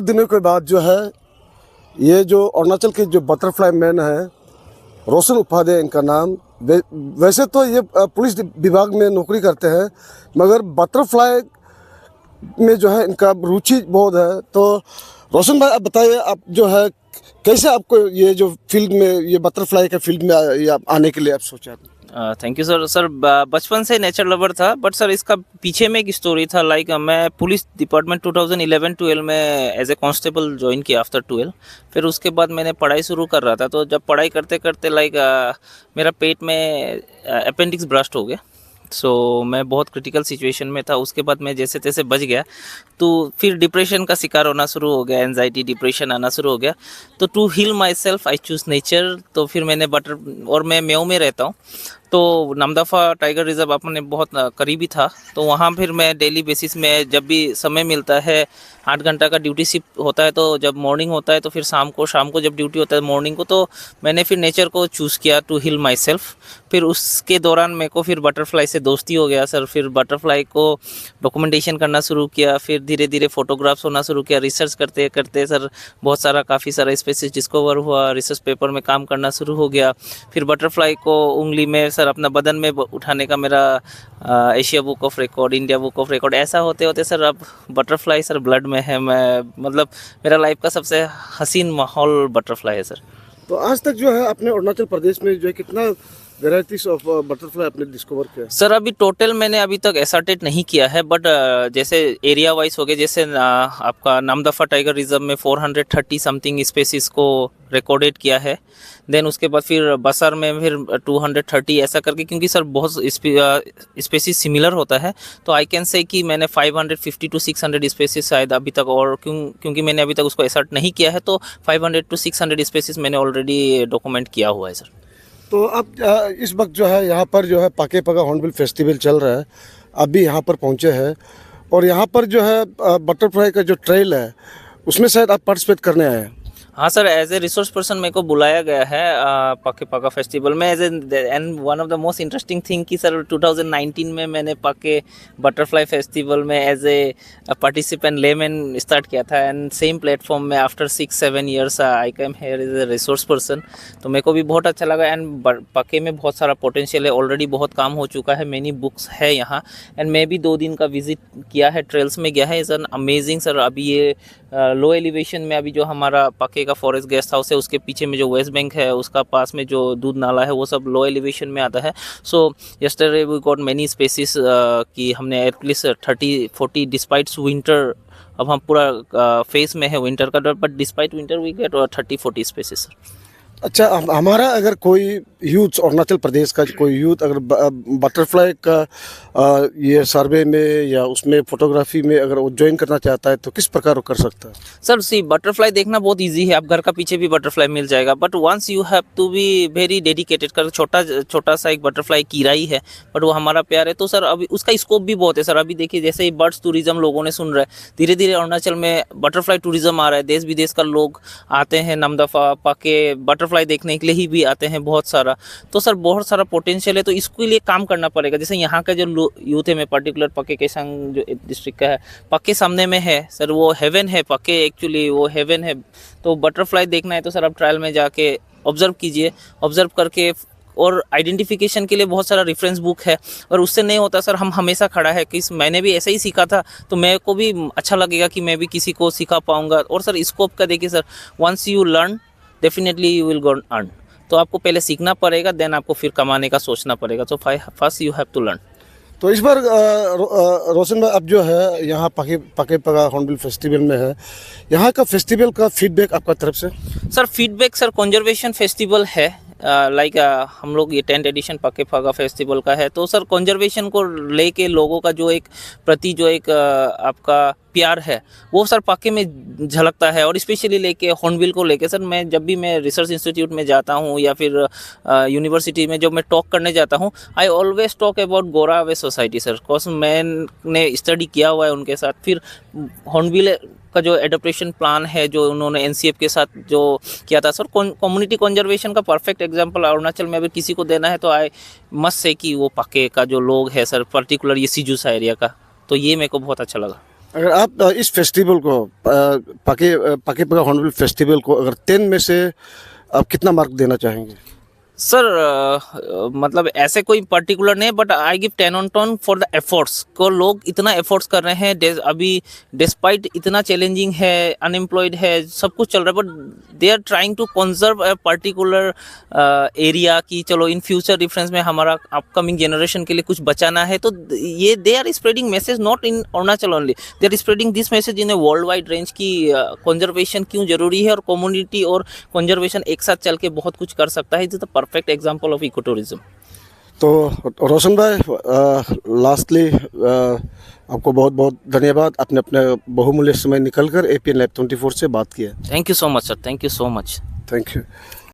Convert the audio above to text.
बहुत दिनों के बाद जो है ये जो अरुणाचल के जो बटरफ्लाई मैन है, रोशन उपाध्याय इनका नाम, वैसे तो ये पुलिस विभाग में नौकरी करते हैं, मगर बटरफ्लाई में जो है इनका रुचि बहुत है। तो रोशन भाई, आप बताइए, आप जो है कैसे आपको ये जो फील्ड में, ये बटरफ्लाई के फील्ड में आने के लिए आप सोचा? Thank you sir. सर बचपन से नेचर लवर था, बट सर इसका पीछे में एक स्टोरी था। लाइक मैं पुलिस डिपार्टमेंट 2011-12 में एज ए कांस्टेबल ज्वाइन किया आफ्टर 12। फिर उसके बाद मैंने पढ़ाई शुरू कर रहा था, तो जब पढ़ाई करते करते लाइक मेरा पेट में अपेंडिक्स ब्रस्ट हो गया। सो मैं बहुत क्रिटिकल सिचुएशन में था। उसके बाद मैं जैसे तैसे बच गया, तो फिर डिप्रेशन का शिकार होना शुरू हो गया, एंजाइटी डिप्रेशन आना शुरू हो गया। तो to heal myself I choose nature. तो फिर मैंने और मैं मेऊ में रहता हूँ, तो नामदफा टाइगर रिजर्व अपने बहुत करीबी था। तो वहाँ फिर मैं डेली बेसिस में जब भी समय मिलता है, 8 घंटा का ड्यूटी शिफ्ट होता है, तो जब मॉर्निंग होता है तो फिर शाम को जब ड्यूटी होता है मॉर्निंग को, तो मैंने फिर नेचर को चूज़ किया टू हील माई सेल्फ। फिर उसके दौरान मेरे को फिर बटरफ्लाई से दोस्ती हो गया सर। फिर बटरफ्लाई को डॉक्यूमेंटेशन करना शुरू किया, फिर धीरे धीरे फोटोग्राफ्स होना शुरू किया। रिसर्च करते करते सर काफ़ी सारा स्पेसीज डिस्कवर हुआ, रिसर्च पेपर में काम करना शुरू हो गया। फिर बटरफ्लाई को उंगली में सर अपना बदन में उठाने का मेरा Asia book of record, India book of record, ऐसा होते होते सर अब बटरफ्लाई सर ब्लड में है। मैं मतलब मेरा लाइफ का सबसे हसीन माहौल बटरफ्लाई है सर। तो आज तक जो है अपने अरुणाचल प्रदेश में जो है कितना वेराइटीज ऑफ बटरफ्लाई आपने डिस्कवर किया? सर अभी टोटल मैंने अभी तक एसर्टेड नहीं किया है, बट जैसे एरिया वाइज हो गए, जैसे आपका नामदफा टाइगर रिजर्व में 430 समथिंग स्पेसीज को रिकॉर्डेड किया है। देन उसके बाद फिर बसर में फिर 230 ऐसा करके, क्योंकि सर बहुत स्पेसीज सिमिलर होता है, तो आई कैन से कि मैंने 550 to 600 स्पेसीज शायद अभी तक, और क्योंकि मैंने अभी तक उसको एसर्ट नहीं किया है, तो 500 to 600 स्पेसीज मैंने ऑलरेडी डॉक्यूमेंट किया हुआ है सर। तो अब इस वक्त जो है यहाँ पर जो है पाके पगा हॉर्नबिल फेस्टिवल चल रहा है, अभी यहाँ पर पहुँचे हैं, और यहाँ पर जो है बटरफ्लाई का जो ट्रेल है उसमें शायद आप पार्टिसिपेट करने आए हैं। हाँ sir, as a resource person मेरे को बुलाया गया है पाके पाका फेस्टिवल में as and one of the most interesting thing कि सर 2019 में मैंने पाके बटरफ्लाई फेस्टिवल में as a participant layman start किया था, एंड सेम प्लेटफॉर्म में after 6-7 years I came here as a resource person. तो मेरे को भी बहुत अच्छा लगा, एंड पाके में बहुत सारा पोटेंशियल है, ऑलरेडी बहुत काम हो चुका है, मेनी बुक्स है यहाँ। एंड मैं भी 2 दिन का विजिट किया है, ट्रेल्स में गया है, इज़ एन अमेजिंग सर। अभी ये लो एलिवेशन में अभी जो हमारा पाके का फॉरेस्ट गेस्ट हाउस है, उसके पीछे में जो वेस्ट बैंक है, उसका पास में जो दूध नाला है, वो सब लो एलिवेशन में आता है। So yesterday we got many species कि हमने एटलीस्ट 30-40 डिस्पाइट विंटर, अब हम पूरा फेस में है विंटर का, but despite winter we get 30-40 species sir. अच्छा, हमारा अगर कोई यूथ, अरुणाचल प्रदेश का कोई यूथ अगर बटरफ्लाई का ये सर्वे में या उसमें फोटोग्राफी में अगर वो ज्वाइन करना चाहता है तो किस प्रकार वो कर सकता है? सर सी, बटरफ्लाई देखना बहुत इजी है, आप घर का पीछे भी बटरफ्लाई मिल जाएगा, but once you have to be very dedicated. कर छोटा सा एक बटरफ्लाई कीराई है, बट वो हमारा प्यार है। तो सर अभी उसका स्कोप भी बहुत है सर। अभी देखिए, जैसे ही बर्ड्स टूरिज्म लोगों ने सुन रहा है, धीरे धीरे अरुणाचल में बटरफ्लाई टूरिज्म आ रहा है, देश विदेश का लोग आते हैं, नामदफा पाके बटरफ्लाई देखने के लिए ही भी आते हैं बहुत सारा। तो सर बहुत सारा पोटेंशियल है, तो इसके लिए काम करना पड़ेगा। जैसे यहाँ का जो यूथ है, मैं पर्टिकुलर पक्के केसांग जो डिस्ट्रिक्ट का है, पक्के सामने में है सर, वो हेवन है पक्के, एक्चुअली वो हेवन है। तो बटरफ्लाई देखना है तो सर आप ट्रायल में जाके ऑब्जर्व कीजिए, ऑब्जर्व करके, और आइडेंटिफिकेशन के लिए बहुत सारा रेफरेंस बुक है, और उससे नहीं होता सर, हम हमेशा खड़ा है कि मैंने भी ऐसे ही सीखा था, तो मेरे को भी अच्छा लगेगा कि मैं भी किसी को सिखा पाऊँगा। और सर स्कोप का देखिए sir, once you learn definitely you will go earn. तो आपको पहले सीखना पड़ेगा, देन आपको फिर कमाने का सोचना पड़ेगा। तो first you have to learn. तो इस बार रोशन भाई, अब जो है यहाँ पाके पगा हॉर्नबिल फेस्टिवल में है, यहाँ का फेस्टिवल का फीडबैक आपका तरफ से? Sir feedback sir, conservation festival है, लाइक हम लोग ये 10th एडिशन पाके पागा फेस्टिवल का है। तो सर कंजर्वेशन को लेके लोगों का जो एक प्रति जो एक आपका प्यार है, वो सर पाके में झलकता है, और स्पेशली लेके हॉर्नबिल को लेके सर, मैं जब भी मैं रिसर्च इंस्टीट्यूट में जाता हूँ या फिर यूनिवर्सिटी में जब मैं टॉक करने जाता हूँ, I always talk about Goraway society sir, because मैंने स्टडी किया हुआ है उनके साथ। फिर हॉर्नबिल का जो एडप्टेशन प्लान है जो उन्होंने एनसीएफ के साथ जो किया था सर, कम्युनिटी कंजर्वेशन का परफेक्ट एग्जांपल अरुणाचल में अगर किसी को देना है तो आई मस्ट से कि वो पाके का जो लोग है सर, पर्टिकुलर ये सिजुसा एरिया का, तो ये मेरे को बहुत अच्छा लगा। अगर आप इस फेस्टिवल को पाके पगा हॉर्नबिल फेस्टिवल को अगर 10 में से आप कितना मार्क देना चाहेंगे? सर मतलब ऐसे कोई पर्टिकुलर नहीं, but I give 10 on 10 for the efforts को। लोग इतना एफर्ट्स कर रहे हैं अभी, डिस्पाइट इतना चैलेंजिंग है, अनएम्प्लॉयड है, सब कुछ चल रहा है, but they are trying to conserve a particular area की चलो इन फ्यूचर रेफरेंस में हमारा अपकमिंग जनरेशन के लिए कुछ बचाना है। तो ये they are spreading message not in Arunachal only, they are spreading this message in a world wide range की कंजर्वेशन क्यों जरूरी है और कम्युनिटी और कंजर्वेशन एक साथ चल के बहुत कुछ कर सकता है। It is the perfect example of eco tourism. तो रोशन भाई, लास्टली आपको बहुत बहुत धन्यवाद, आपने अपने बहुमूल्य समय निकल कर APN Live 24 से बात किया। Thank you so much sir, thank you so much. Thank you.